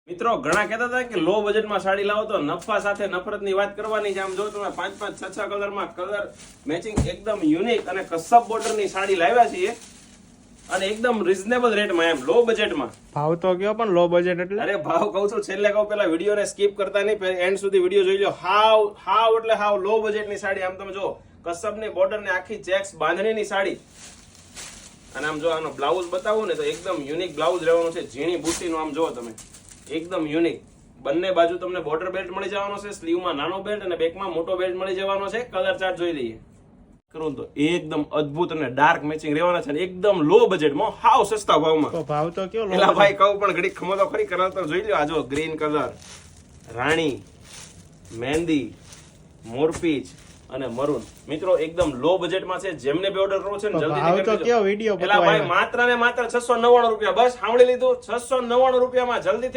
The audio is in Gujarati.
મિત્રો ઘણા કહેતા હતા કે લો બજેટમાં સાડી લાવો તો નફા સાથે નફરતની વાત કરવાની છે. આમ જો તમે 5-5, 6-6 કલરમાં કલર મેચિંગ એકદમ યુનિક અને કસબ બોર્ડરની સાડી લાવ્યા છીએ અને એકદમ રીઝનેબલ રેટમાં, એમ લો બજેટમાં. ભાવ તો કયો પણ લો બજેટ એટલે અરે ભાવ કહું છું, છેલ્લે કહું, પેલા વિડીયોને સ્કીપ કરતા નહીં, એન્ડ સુધી વિડીયો જોઈ લો. હાવ એટલે હાવ લો બજેટની સાડી. આમ તમે જો કસબની બોર્ડર ને આખી ચેક્સ બાંધણીની સાડી. અને આમ જો આનો બ્લાઉઝ બતાવું ને તો એકદમ યુનિક બ્લાઉઝ રહેવાનો છે, ઝીણી બુટ્ટીનો. આમ જો તમે એકદમ યુનિક. બંને બાજુ તમને બોર્ડર બેલ્ટ મળી જવાનો છે, સ્લીવમાં નાનો બેલ્ટ અને બેકમાં મોટો બેલ્ટ મળી જવાનો છે. કલર ચાર્ટ જોઈ લઈએ કરું તો એકદમ અદ્ભુત અને ડાર્ક મેચિંગ રહેવાના છે, એકદમ લો બજેટમાં, હાવ સસ્તા ભાવમાં. તો ભાવ તો કયો પેલા ભાઈ કહું પણ ઘડી ખમો તો ખરી. કલર તો જોઈ લો. આ જો ગ્રીન કલર, રાણી, મહેંદી, મોરપીચ અને મરૂન. મિત્રો એકદમ લો બજેટમાં છે. જેમને બે ઓર્ડર કરવો છે ને જલ્દી ભાવ તો કયો વિડીયો પેલા ભાઈ માત્ર ને માત્ર 699 રૂપિયા. બસ સાંભળી લીધું, 699 રૂપિયામાં જલ્દી